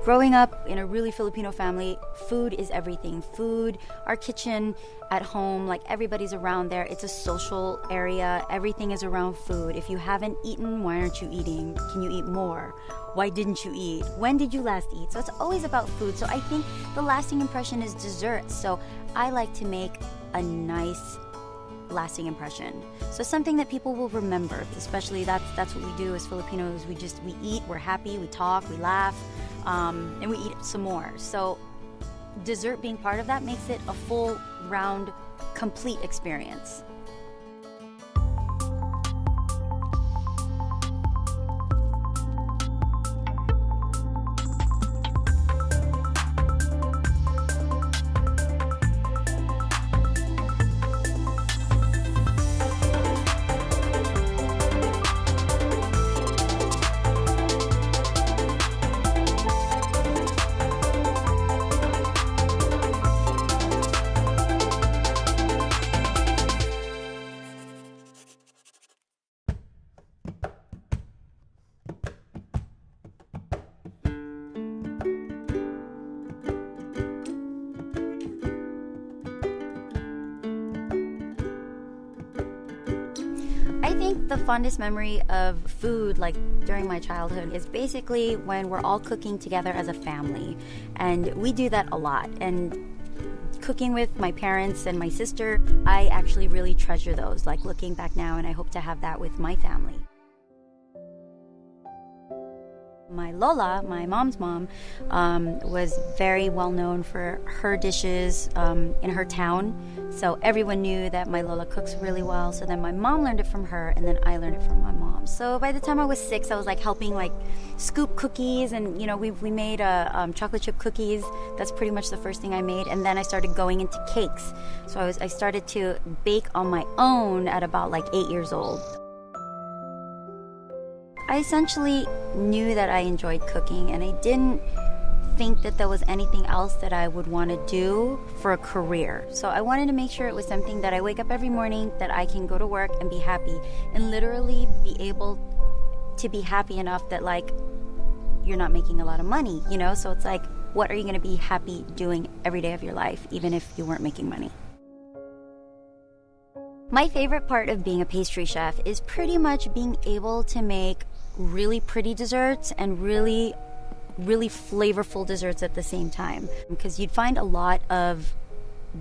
Growing up in a really Filipino family, food is everything. Food, our kitchen at home, like everybody's around there. It's a social area. Everything is around food. If you haven't eaten, why aren't you eating? Can you eat more? Why didn't you eat? When did you last eat? So it's always about food. So I think the lasting impression is desserts. So I like to make a nice lasting impression. So something that people will remember, especially that's what we do as Filipinos. We eat, we're happy, we talk, we laugh, and we eat some more. So dessert being part of that makes it a full, round, complete experience. I think the fondest memory of food, like during my childhood, is basically when we're all cooking together as a family. And we do that a lot. And cooking with my parents and my sister, I actually really treasure those, like looking back now, and I hope to have that with my family. My Lola, my mom's mom, was very well known for her dishes in her town. So everyone knew that my Lola cooks really well. So then my mom learned it from her, and then I learned it from my mom. So by the time I was 6, I was like helping like scoop cookies, and we made chocolate chip cookies. That's pretty much the first thing I made. And then I started going into cakes. So I started to bake on my own at about like 8 years old. I essentially knew that I enjoyed cooking, and I didn't think that there was anything else that I would want to do for a career. So I wanted to make sure it was something that I wake up every morning, that I can go to work and be happy, and literally be able to be happy enough that like you're not making a lot of money, So it's like, what are you going to be happy doing every day of your life, even if you weren't making money? My favorite part of being a pastry chef is pretty much being able to make really pretty desserts and really flavorful desserts at the same time. Because you'd find a lot of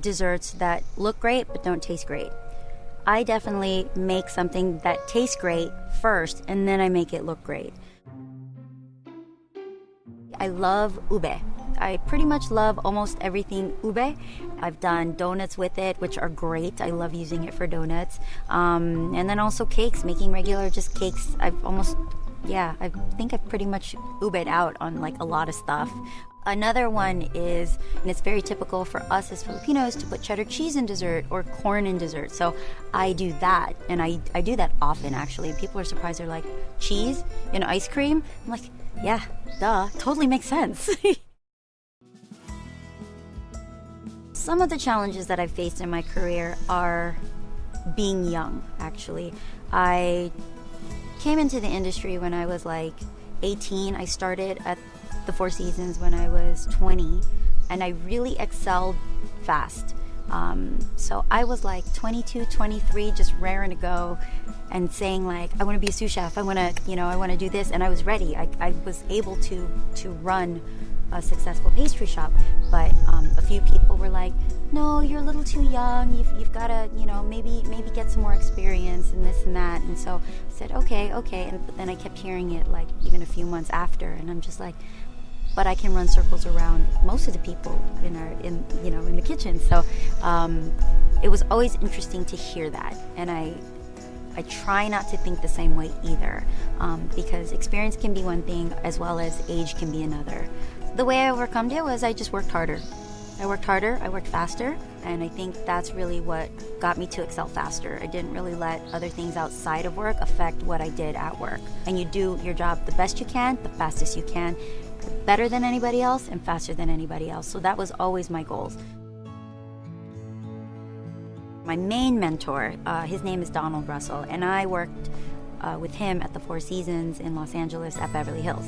desserts that look great but don't taste great. I definitely make something that tastes great first, and then I make it look great. I love ube. I pretty much love almost everything ube. I've done donuts with it, which are great. I love using it for donuts. And then also cakes, making regular just cakes. I think I've pretty much ubed out on like a lot of stuff. Another one is, and it's very typical for us as Filipinos, to put cheddar cheese in dessert or corn in dessert. So I do that, and I do that often actually. People are surprised. They're like, cheese in ice cream? I'm like, yeah, duh, totally makes sense. Some of the challenges that I've faced in my career are being young, actually. I came into the industry when I was like 18. I started at the Four Seasons when I was 20, and I really excelled fast. So I was like 22, 23, just raring to go and saying like, I want to be a sous chef. I want to do this. And I was ready. I was able to run a successful pastry shop, but a few people were like, no, you're a little too young, you've got to maybe get some more experience and this and that. And so I said okay, but then I kept hearing it like even a few months after, and I'm just like, but I can run circles around most of the people in the kitchen. So it was always interesting to hear that, and I try not to think the same way either, because experience can be one thing as well as age can be another. The way I overcome it was I just worked harder. I worked faster, and I think that's really what got me to excel faster. I didn't really let other things outside of work affect what I did at work. And you do your job the best you can, the fastest you can, better than anybody else and faster than anybody else. So that was always my goal. My main mentor, his name is Donald Russell, and I worked with him at the Four Seasons in Los Angeles at Beverly Hills.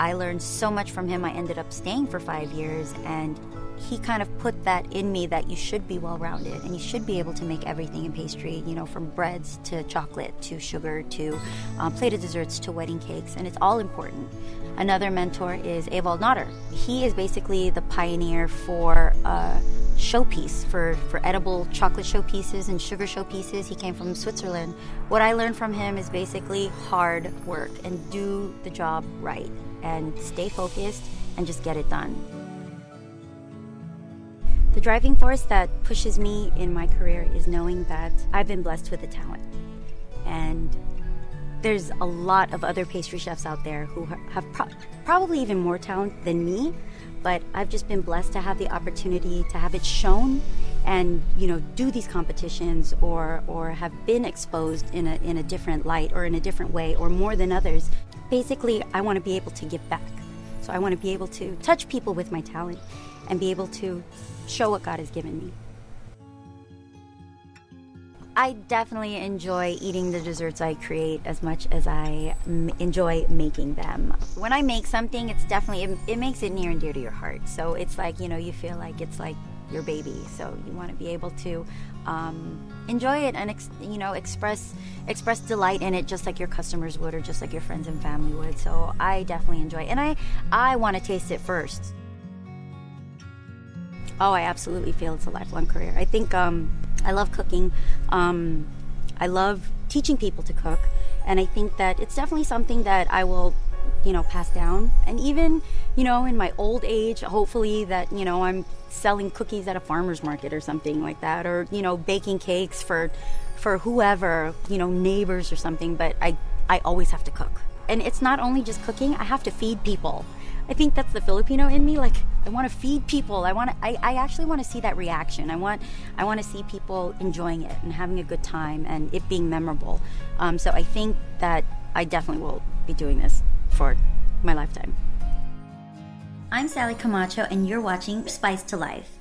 I learned so much from him. I ended up staying for 5 years, and he kind of put that in me that you should be well-rounded and you should be able to make everything in pastry, you know, from breads to chocolate to sugar to plated desserts to wedding cakes, and it's all important. Another mentor is Ewald Notter. He is basically the pioneer for showpiece, for edible chocolate showpieces and sugar showpieces. He came from Switzerland. What I learned from him is basically hard work and do the job right and stay focused and just get it done. The driving force that pushes me in my career is knowing that I've been blessed with a talent. And there's a lot of other pastry chefs out there who have probably even more talent than me, but I've just been blessed to have the opportunity to have it shown and, you know, do these competitions or have been exposed in a different light or in a different way or more than others. Basically, I want to be able to give back. So I want to be able to touch people with my talent and be able to show what God has given me. I definitely enjoy eating the desserts I create as much as I enjoy making them. When I make something, it's definitely, it makes it near and dear to your heart. So it's like, you know, you feel like it's like your baby. So you want to be able to enjoy it and express delight in it just like your customers would or just like your friends and family would. So I definitely enjoy it. And I want to taste it first. Oh, I absolutely feel it's a lifelong career. I think I love cooking. I love teaching people to cook. And I think that it's definitely something that I will, you know, pass down. And even, you know, in my old age, hopefully that, you know, I'm selling cookies at a farmer's market or something like that. Or, you know, baking cakes for whoever, you know, neighbors or something. But I always have to cook. And it's not only just cooking, I have to feed people. I think that's the Filipino in me. Like, I want to feed people. I actually want to see that reaction. I want to see people enjoying it and having a good time and it being memorable. So I think that I definitely will be doing this for my lifetime. I'm Sally Camacho, and you're watching Spice to Life.